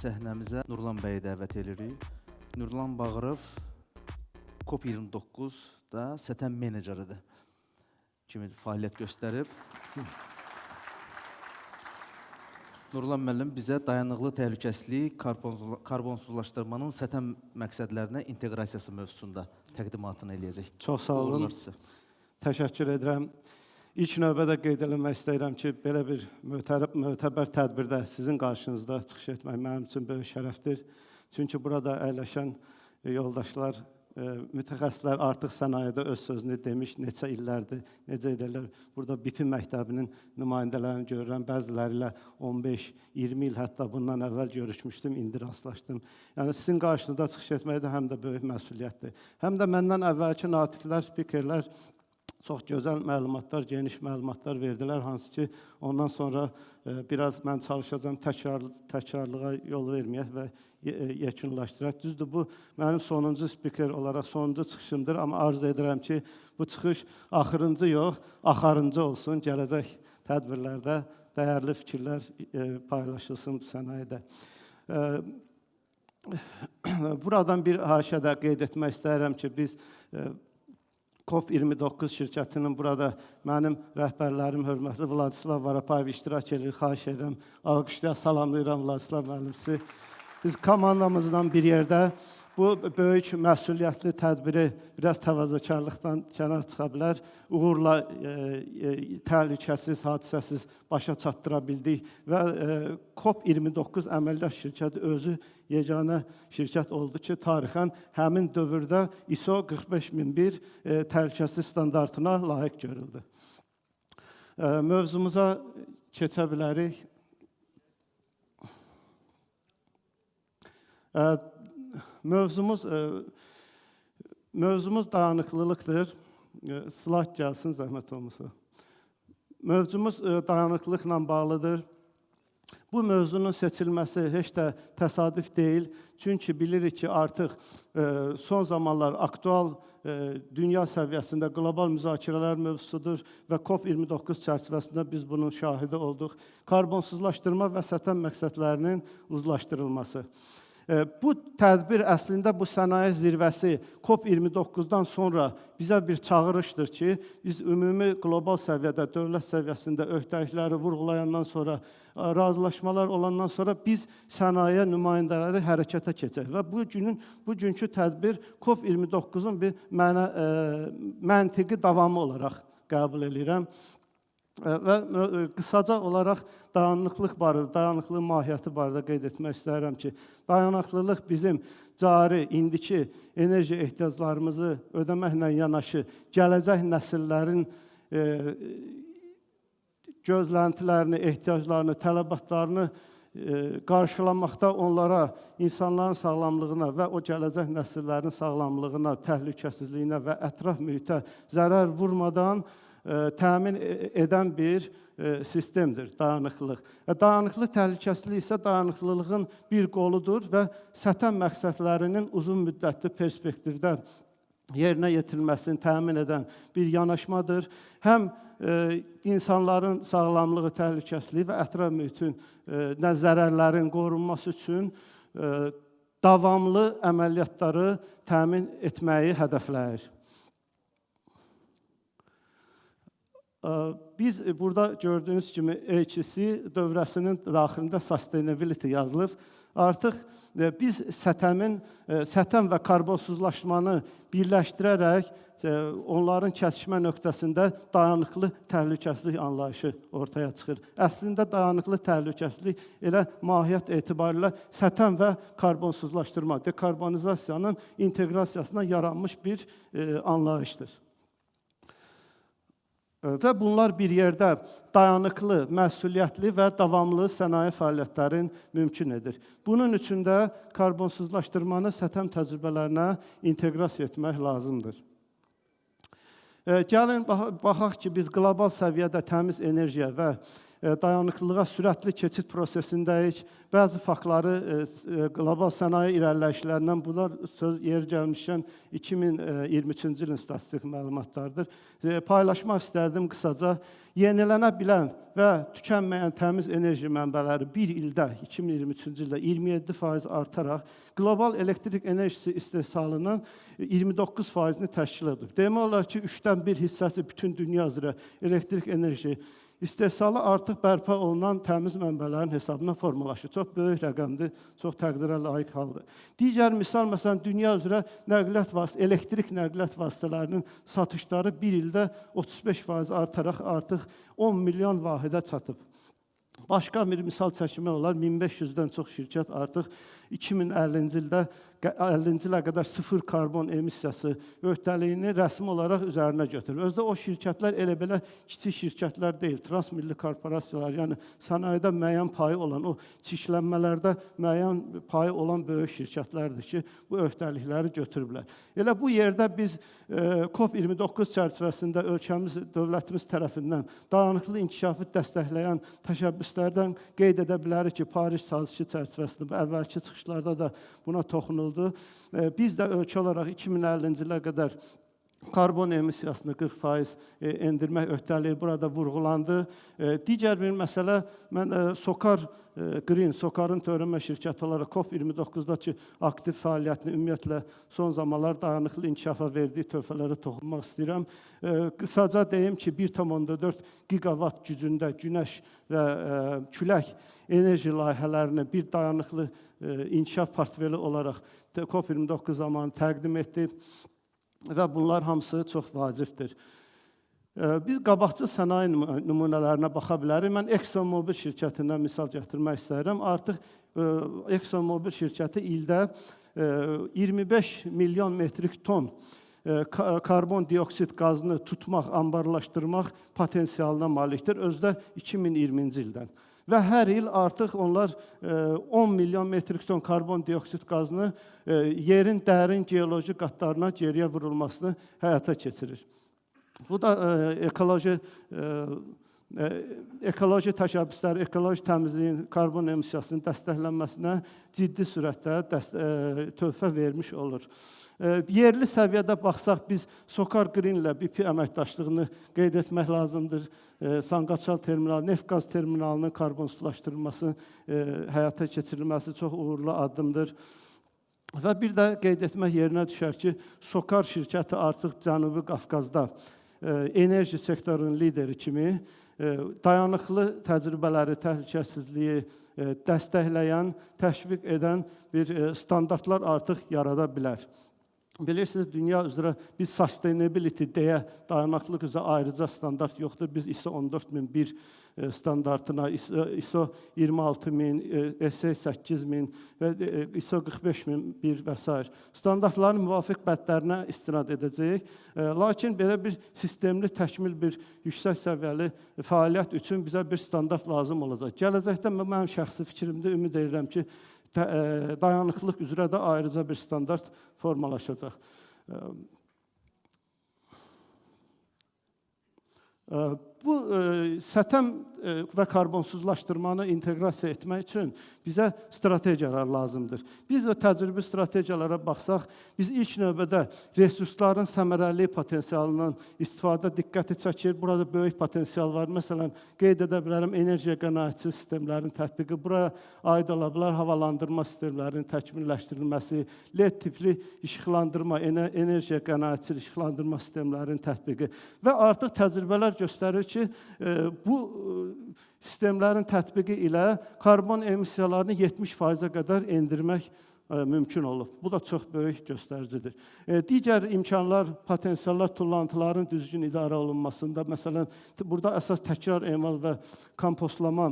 səhnəmizə Nurlan bəyi dəvət edirik. Nurlan Bağırov COP29-da səthən meneceridir kimi fəaliyyət göstərib. Nurlan müəllim bizə dayanıqlı təhlükəsizlik, karbonsuzlaşdırmanın səthən məqsədlərinə inteqrasiyası mövzusunda təqdimatını eləyəcək. Çox sağ olun. Təşəkkür edirəm. İlk növbədə qeyd eləmək istəyirəm ki, belə bir mötəbər tədbirdə sizin qarşınızda çıxış etmək mənim üçün böyük şərəfdir. Çünki burada əyləşən yoldaşlar, mütəxəssislər artıq sənayedə öz sözünü demiş, neçə illərdir, necə edirlər. Burada BIP məktəbinin nümayəndələrini görürəm, bəziləri ilə 15-20 il hətta bundan əvvəl görüşmüşdüm, indi rastlaşdım. Yəni sizin qarşınızda çıxış etmək də həm də böyük məsuliyyətdir. Həm də məndən əvvəlki natiqlər, spikerlər çox gözəl məlumatlar, geniş məlumatlar verdilər, hansı ki, ondan sonra biraz mən çalışacağım təkrarlığa yol verməyək və yekunlaşdıraq. Düzdür, bu mənim sonuncu spiker olaraq sonuncu çıxışımdır, amma arzu edirəm ki, bu çıxış axırıncı yox, axarıncı olsun, gələcək tədbirlərdə dəyərli fikirlər paylaşılsın sənayedə. Buradan bir haşədə qeyd etmək istəyirəm ki, biz COP29 şirkətinin burada mənim rəhbərlərim, hörmətli Vladislav Varapayev iştirak edir, xahiş edirəm, alqışlayaq, salamlayıram Vladislav müəllimsi. Biz komandamızdan bir yerdə bu böyük məsuliyyətli tədbiri biraz təvazökarlıqdan kənar çıxa bilər, uğurla təhlükəsiz, hadisəsiz başa çatdıra bildik və COP29 əməliyyat şirkəti özü yeganə şirkət oldu ki, tarixən həmin dövrdə ISO 45001 təhlükəsizlik standartına layiq görüldü. Mövzumuza keçə bilərik. Mövzumuz dayanıqlılıqdır. Slayd gəlsin, zəhmət olmasa. Mövzumuz dayanıqlılıqla bağlıdır. Bu mövzunun seçilməsi heç də təsadüf deyil. Çünki bilirik ki, artıq son zamanlar aktual dünya səviyyəsində qlobal müzakirələr mövzusudur və COP29 çərçivəsində biz bunun şahidi olduq. Karbonsuzlaşdırma və səthən məqsədlərinin uzlaşdırılması. Bu tədbir əslində bu sənaye zirvəsi COP29-dan sonra bizə bir çağırışdır ki, biz ümumi qlobal səviyyədə, dövlət səviyyəsində öhdəlikləri vurğulayandan sonra, razılaşmalar olandan sonra biz sənaye nümayəndələri hərəkətə keçək. Və bugünkü tədbir COP29-un bir məntiqi davamı olaraq qəbul edirəm. Və qısaca olaraq dayanıqlıq barədə, dayanıqlığın mahiyyəti barədə qeyd etmək istəyirəm ki, dayanıqlılıq bizim cari, indiki enerji ehtiyaclarımızı ödəməklə yanaşı, gələcək nəsillərin gözləntilərini, ehtiyaclarını, tələbatlarını qarşılamaqda onlara, insanların sağlamlığına və o gələcək nəsillərin sağlamlığına, təhlükəsizliyinə və ətraf mühitə zərər vurmadan təmin edən bir sistemdir dayanıqlılıq. Dayanıqlılıq təhlükəsizliyi isə dayanıqlılığın bir qoludur və səthən məqsədlərinin uzun müddətli perspektivdə yerinə yetirilməsini təmin edən bir yanaşmadır. Həm insanların sağlamlığı, təhlükəsizliyi və ətraf mühitin zərərlərin qorunması üçün davamlı əməliyyatları təmin etməyi hədəfləyir. Biz burada gördüyünüz kimi HEC dövrəsinin daxilində sustainability yazılıb. Artıq biz səthən və karbonsuzlaşmanı birləşdirərək onların kəsişmə nöqtəsində dayanıqlı təhlükəsizlik anlayışı ortaya çıxır. Əslində dayanıqlı təhlükəsizlik elə mahiyyət etibarilə səthən və karbonsuzlaşdırma, dekarbonizasiyanın inteqrasiyasına yaranmış bir anlayışdır. Və bunlar bir yerdə dayanıqlı, məsuliyyətli və davamlı sənaye fəaliyyətlərin mümkün edir. Bunun üçün də karbonsuzlaşdırmanı səthən təcrübələrinə inteqrasiya etmək lazımdır. Gəlin, baxaq ki, biz qlobal səviyyədə təmiz enerjiyə və dayanıklılığa sürətli keçid prosesindəyik. Bəzi faktları qlobal sənaye irəliləyişlərindən bunlar söz yer gəlmişkən 2023-cü ilin statistik məlumatlardır. Paylaşmaq istərdim qısaca. Yenilənə bilən və tükənməyən təmiz enerji mənbələri bir ildə, 2023-cü ildə 27% artaraq qlobal elektrik enerjisi istehsalının 29%-ni təşkil edir. Demək olar ki, 3-dən 1 hissəsi bütün dünya üzrə elektrik enerji istehsalı artıq bərpa olunan təmiz mənbələrin hesabına formalaşır. Çox böyük rəqəmdir, çox təqdirə layiq haldır. Digər misal, məsələn, dünya üzrə elektrik nəqliyyat vasitələrinin satışları bir ildə 35% artaraq artıq 10 milyon vahidə çatıb. Başqa bir misal çəkmək olar, 1500-dən çox şirkət artıq 2050-ci ilə qədər sıfır karbon emissiyası öhdəliyini rəsmi olaraq üzərinə götürür. Özdə o şirkətlər elə belə kiçik şirkətlər deyil, transmilli korporasiyalar, yəni sənayedə müəyyən payı olan, o çirklənmələrdə müəyyən payı olan böyük şirkətlərdir ki, bu öhdəlikləri götürüblər. Elə bu yerdə biz COP29 çərçivəsində ölkəmiz, dövlətimiz tərəfindən dayanıqlı inkişafı dəstəkləyən təşəbbüslərdən qeyd edə bilərik ki, Paris sazişi çərçivəsində bu əvvəlki çıxışlarda da buna toxunuldu. Biz də ölkə olaraq 2050-ci ilə qədər karbon emissiyasını 40% endirmək öhdəliyi burada vurğulandı. Digər bir məsələ, mən Sokarın törənmə şirkəti olaraq COP29-dakı aktiv fəaliyyətini ümumiyyətlə son zamanlar dayanıqlı inkişafa verdiyi töhfələrə toxunmaq istəyirəm. Qısaca deyim ki, 1,4 gigavat gücündə günəş və külək enerji layihələrini bir dayanıqlı inkişaf portfeli olaraq COP29 zamanı təqdim etdi və bunlar hamısı çox vacibdir. Biz qabaqcıl sənaye nümunələrinə baxa bilərik. Mən ExxonMobil şirkətindən misal gətirmək istəyirəm. Artıq ExxonMobil şirkəti ildə 25 milyon metrik ton karbon dioksid qazını tutmaq, ambarlaşdırmaq potensialına malikdir, özdə 2020-ci ildən. Və hər il artıq onlar 10 milyon metrik ton karbon dioksid qazını yerin dərin geoloji qatlarına geriyə vurulmasını həyata keçirir. Bu da ekoloji təşəbbüslər, ekoloji təmizliyin, karbon emissiyasının dəstəklənməsinə ciddi sürətdə töhfə vermiş olur. Yerli səviyyədə baxsaq, biz Sokar Green ilə BP əməkdaşlığını qeyd etmək lazımdır. Sanqaçal terminalı, neft qaz terminalının karbonsuzlaşdırılması, həyata keçirilməsi çox uğurlu addımdır. Və bir də qeyd etmək yerinə düşər ki, Sokar şirkəti artıq Cənubi Qafqazda enerji sektorunun lideri kimi dayanıqlı təcrübələri, təhlükəsizliyi dəstəkləyən, təşviq edən bir standartlar artıq yarada bilər. Bilirsiniz, dünya üzrə biz sustainability deyə dayanıqlıq üzrə ayrıca standart yoxdur. Biz ISO 14001 standartına, ISO 26000, SA 8000 və ISO 45001 və s. standartların müvafiq bədlərinə istinad edəcəyik. Lakin belə bir sistemli, təkmil bir yüksək səviyyəli fəaliyyət üçün bizə bir standart lazım olacaq. Gələcəkdə mənim şəxsi fikrimdə ümid edirəm ki, dayanıqlıq üzrə də ayrıca bir standart formalaşacaq. Bu sətəm və karbonsuzlaşdırmanı inteqrasiya etmək üçün bizə strategiyalar lazımdır. Biz də təcrübi strategiyalara baxsaq, biz ilk növbədə resursların səmərəli potensialından istifadə diqqəti çəkir. Burada böyük potensial var. Məsələn, qeyd edə bilərəm, enerjiyə qənaətçi sistemlərin tətbiqi, buraya aid ola bilər havalandırma sistemlərinin təkmilləşdirilməsi, LED tipli işıqlandırma, enerjiyə qənaətçi işıqlandırma sistemlərinin tətbiqi və artıq təcrübələr göstərir ki, bu sistemlərin tətbiqi ilə karbon emissiyalarını 70%-ə qədər endirmək mümkün olub. Bu da çox böyük göstəricidir. Digər imkanlar, potensiallar, tullantıların düzgün idarə olunmasında, məsələn, burada əsas təkrar emal və kompostlama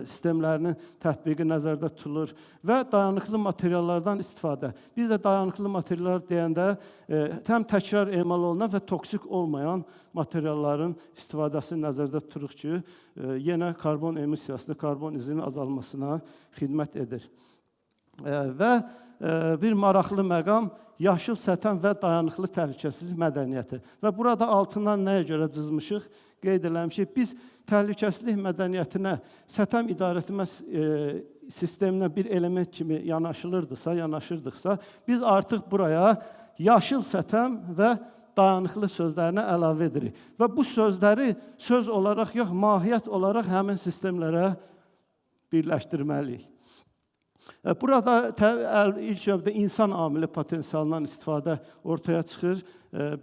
sistemlərinin tətbiqi nəzərdə tutulur və dayanıqlı materiallardan istifadə. Biz də dayanıqlı materiallar deyəndə həm təkrar emal olunan və toksik olmayan materialların istifadəsi nəzərdə tuturuq ki, yenə karbon emissiyasını, karbon izinin azalmasına xidmət edir. Və bir maraqlı məqam yaşıl səthən və dayanıqlı təhlükəsizlik mədəniyyəti. Və burada altından nəyə görə cızmışıq? Qeyd eləmişik. Biz təhlükəsizlik mədəniyyətinə səthəm idarəetmə sisteminə bir element kimi yanaşırdıqsa, biz artıq buraya yaşıl səthəm və dayanıqlı sözlərini əlavə edirik. Və bu sözləri söz olaraq yox, mahiyyət olaraq həmin sistemlərə birləşdirməliyik. Burada ilk növbədə insan amili potensialından istifadə ortaya çıxır.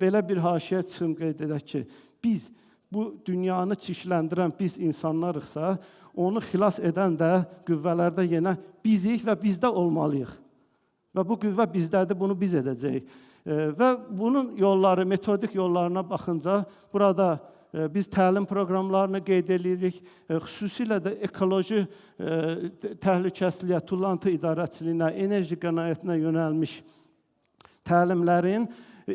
Belə bir haşiyə çıxım qeyd edək ki, biz bu dünyanı çirkləndirən biz insanlarıqsa, onu xilas edən də qüvvələrdə yenə bizik və bizdə olmalıyıq. Və bu qüvvə bizdədir, bunu biz edəcəyik. Və bunun yolları, metodik yollarına baxınca burada biz təlim proqramlarını qeyd edirik, xüsusilə də ekoloji təhlükəsizliyə, tullantı idarəçiliyinə, enerji qənaətinə yönəlmiş təlimlərin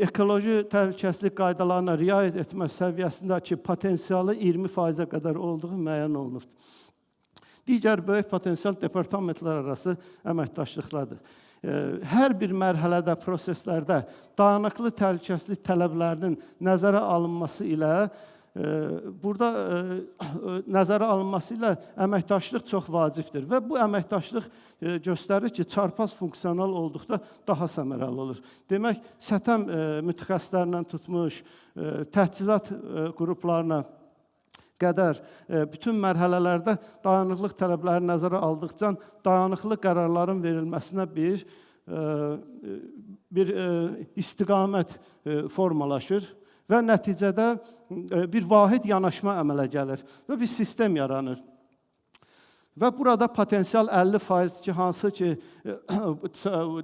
ekoloji təhlükəsizlik qaydalarına riayət etmə səviyyəsindəki potensialı 20%-ə qədər olduğu müəyyən olunub. Digər böyük potensial departamentlər arası əməkdaşlıqlardır. Hər bir mərhələdə, proseslərdə dayanıqlı təhlükəsizlik tələblərinin nəzərə alınması ilə nəzərə alınması ilə əməkdaşlıq çox vacibdir və bu əməkdaşlıq göstərir ki, çarpaz funksional olduqda daha səmərəli olur. Demək, səthəm mütəxəssislərindən tutmuş, təchizat qruplarına qədər bütün mərhələlərdə dayanıqlıq tələbləri nəzərə aldıqca dayanıqlı qərarların verilməsinə bir istiqamət formalaşır və nəticədə bir vahid yanaşma əmələ gəlir və bir sistem yaranır. Və burada potensial 50% ki, hansı ki,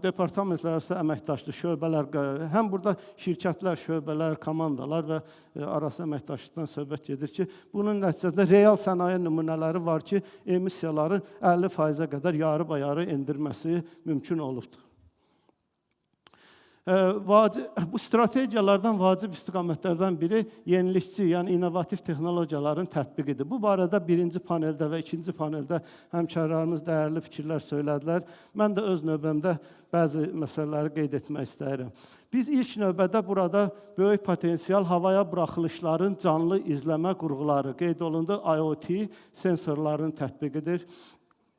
departamentlər arası əməkdaşlıq, şöbələr, həm burada şirkətlər, şöbələr, komandalar və arası əməkdaşlıqdan söhbət gedir ki, bunun nəticəsində real sənaye nümunələri var ki, emissiyaların 50%-ə qədər yarı-bayarı endirməsi mümkün olubdur. Bu strategiyalardan vacib istiqamətlərdən biri yenilikçi, yəni innovativ texnologiyaların tətbiqidir. Bu barədə birinci paneldə və ikinci paneldə həmkarlarımız dəyərli fikirlər söylədilər. Mən də öz növbəmdə bəzi məsələləri qeyd etmək istəyirəm. Biz ilk növbədə burada böyük potensial havaya buraxılışların canlı izləmə qurğuları qeyd olundu. IoT sensorların tətbiqidir.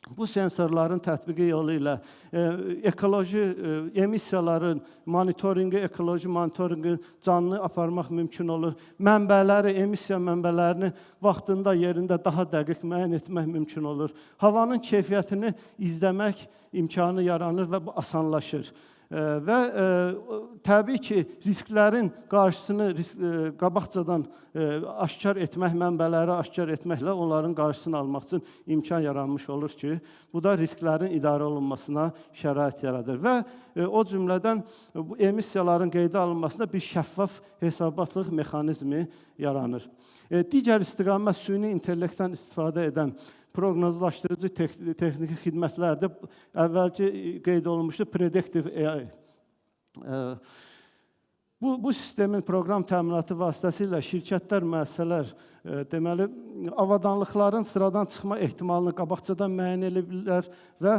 Bu sensorların tətbiqi yolu ilə ekoloji emissiyaların monitorinqi, ekoloji monitorinqi canlı aparmaq mümkün olur. Mənbələri, emissiya mənbələrini vaxtında, yerində daha dəqiq müəyyən etmək mümkün olur. Havanın keyfiyyətini izləmək imkanı yaranır və bu asanlaşır. Və təbii ki, risklərin qarşısını qabaqcadan aşkar etmək, mənbələri aşkar etməklə onların qarşısını almaq üçün imkan yaranmış olur ki, bu da risklərin idarə olunmasına şərait yaradır və o cümlədən bu emissiyaların qeydə alınmasında bir şəffaf hesabatlıq mexanizmi yaranır. Digər istiqamət süni intellektdən istifadə edən proqnozlaşdırıcı texniki xidmətlərdə əvvəlki qeyd olunmuşdu, predictive AI. Bu sistemin proqram təminatı vasitəsilə şirkətlər, müəssisələr deməli, avadanlıqların sıradan çıxma ehtimalını qabaqcadan müəyyən edirlər və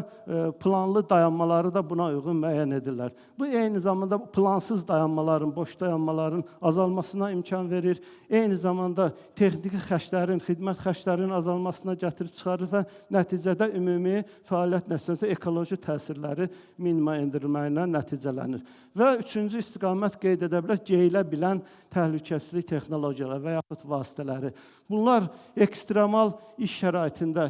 planlı dayanmaları da buna uyğun müəyyən edirlər. Bu, eyni zamanda plansız dayanmaların, boş dayanmaların azalmasına imkan verir. Eyni zamanda texniki xərclərin, xidmət xərclərinin azalmasına gətirib çıxarır və nəticədə ümumi fəaliyyət nəticəsində ekoloji təsirləri minimuma endirilməklə nəticələnir. Və üçüncü istiqamət qeyd edə bilər, geyilə bilən təhlükəsizlik texnologiyaları və yaxud vasitələri. Bunlar ekstremal iş şəraitində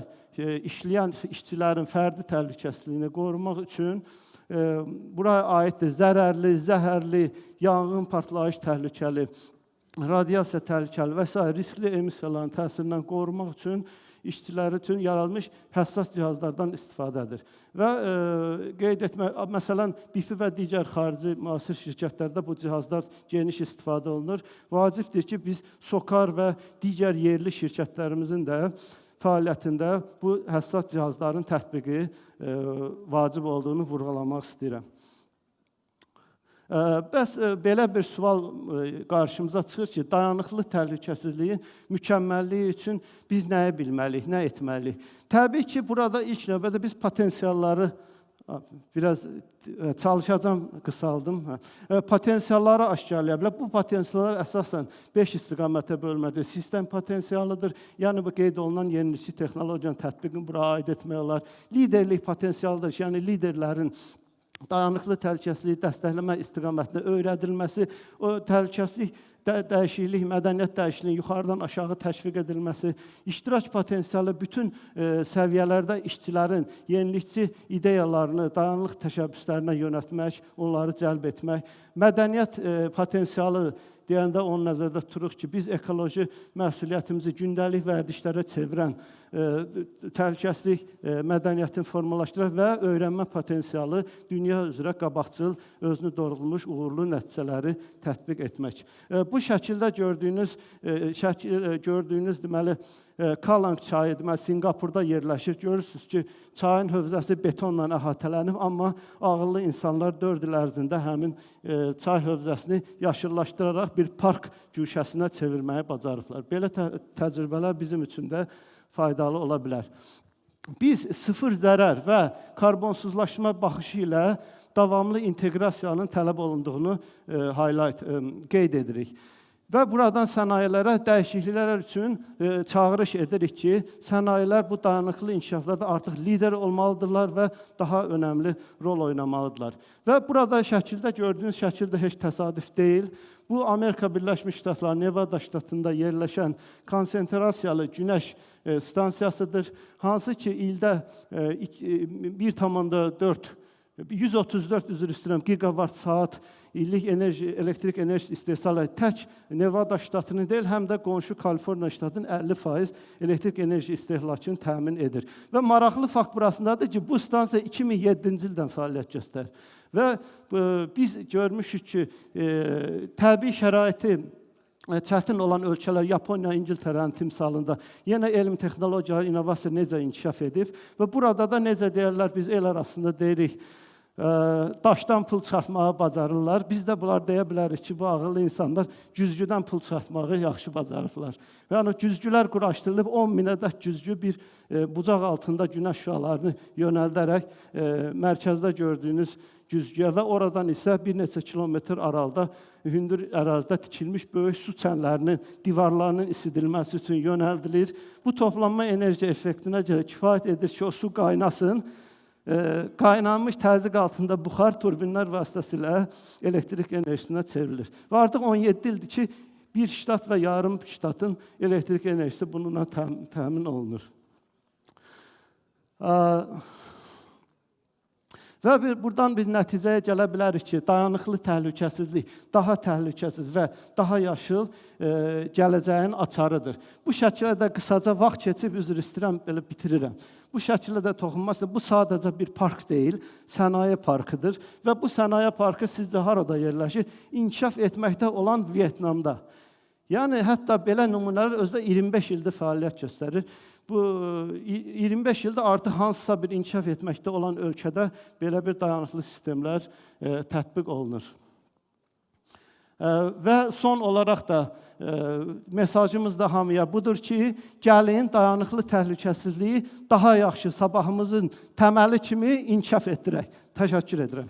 işləyən işçilərin fərdi təhlükəsizliyini qorumaq üçün buraya aiddir zərərli, zəhərli, yanğın, partlayış təhlükəli, radiasiya təhlükəli və s. riskli emissiyaların təsirindən qorumaq üçün işçiləri üçün yaradılmış həssas cihazlardan istifadədir. Və qeyd etmək, məsələn, BİF və digər xarici müasir şirkətlərdə bu cihazlar geniş istifadə olunur. Vacibdir ki, biz SOCAR və digər yerli şirkətlərimizin də fəaliyyətində bu həssas cihazların tətbiqi vacib olduğunu vurğulamaq istəyirəm. Bəs belə bir sual qarşımıza çıxır ki, dayanıqlı təhlükəsizliyin mükəmməlliyi üçün biz nəyi bilməliyik, nə etməliyik? Təbii ki, burada ilk növbədə biz potensialları Biraz çalışacağım, qısaldım. Potensialları aşkarlaya bilər. Bu potensiallar əsasən 5 istiqamətə bölmədir. Sistem potensialıdır. Yəni, bu qeyd olunan yenilikçi texnologiyanın tətbiqini bura aid etmək olar. Liderlik potensialıdır. Yəni, liderlərin dayanıqlı təhlükəsizliyi dəstəkləmə istiqamətində öyrədilməsi, o təhlükəsizlik dəyişiklik, mədəniyyət dəyişikliyi yuxarıdan aşağı təşviq edilməsi, iştirak potensialı bütün səviyyələrdə işçilərin yenilikçi ideyalarını, dayanıqlı təşəbbüslərinə yönəltmək, onları cəlb etmək, mədəniyyət potensialı deyəndə onu nəzərdə tuturuq ki, biz ekoloji məsuliyyətimizi gündəlik vərdişlərə çevirən təhlükəsizlik mədəniyyətini formalaşdırır və öyrənmə potensialı dünya üzrə qabaqcıl, özünü doğrulmuş uğurlu nəticələri tətbiq etmək. Bu şəkildə gördüyünüz deməli, Kalang çayı deməli, Sinqapurda yerləşir. Görürsünüz ki, çayın hövzəsi betonla əhatələnib, amma ağıllı insanlar 4 il ərzində həmin çay hövzəsini yaşıllaşdıraraq bir park güşəsinə çevirməyi bacarıblar. Belə təcrübələr bizim üçün də faydalı ola bilər. Biz sıfır zərər və karbonsuzlaşma baxışı ilə davamlı inteqrasiyanın tələb olunduğunu qeyd edirik. Və buradan sənayelərə dəyişikliklər üçün çağırış edirik ki, sənayilər bu dayanıqlı inkişaflarda artıq lider olmalıdırlar və daha önəmli rol oynamalıdırlar. Və burada gördüyünüz şəkildə heç təsadüf deyil. Bu, Amerika Birləşmiş Ştatları Nevada ştatında yerləşən konsentrasiyalı günəş stansiyasıdır. Hansı ki, ildə 134 gigawatt saat illik elektrik enerjisi istehsal tək Nevada ştatının deyil, həm də qonşu Kaliforniya ştatının 50% elektrik enerji istehlakını təmin edir. Və maraqlı fakt burasındadır ki, bu stansiya 2007-ci ildən fəaliyyət göstərir. Və biz görmüşük ki, təbii şəraiti çətin olan ölkələr, Yaponiya, İngiltərənin timsalında yenə elm, texnologiya, innovasiya necə inkişaf edib və burada da necə deyərlər, biz el arasında deyirik, daşdan pul çıxartmağı bacarırlar. Biz də bunlar deyə bilərik ki, bu ağıllı insanlar güzgüdən pul çıxartmağı yaxşı bacarırlar. Yəni, güzgülər quraşdırılıb, 10.000 ədəd güzgü bir bucaq altında günəş şüalarını yönəldərək mərkəzdə gördüyünüz güzgüyə və oradan isə bir neçə kilometr aralıda hündür ərazidə tikilmiş böyük su çənlərinin divarlarının isidilməsi üçün yönəldilir. Bu toplanma enerji effektinə görə kifayət edir ki, o su qaynasın. Qaynanmış təzyiq altında buxar turbinlər vasitəsilə elektrik enerjisinə çevrilir. Və artıq 17 ildir ki, bir ştat və yarım ştatın elektrik enerjisi bununla təmin olunur. Və buradan biz nəticəyə gələ bilərik ki, dayanıqlı təhlükəsizlik, daha təhlükəsiz və daha yaşıl gələcəyin açarıdır. Bu şəkildə də qısaca vaxt keçib, üzr istəyirəm, belə bitirirəm. Bu şəkildə də toxunması, bu sadəcə bir park deyil, sənaye parkıdır və bu sənaye parkı sizcə harada yerləşir? İnkişaf etməkdə olan Vyetnamda. Yəni, hətta belə nümunələr özdə 25 ildir fəaliyyət göstərir. Bu 25 ildə artıq hansısa bir inkişaf etməkdə olan ölkədə belə bir dayanıqlı sistemlər tətbiq olunur. Və son olaraq da mesajımız da hamıya budur ki, gəlin dayanıqlı təhlükəsizliyi daha yaxşı sabahımızın təməli kimi inkişaf etdirək. Təşəkkür edirəm.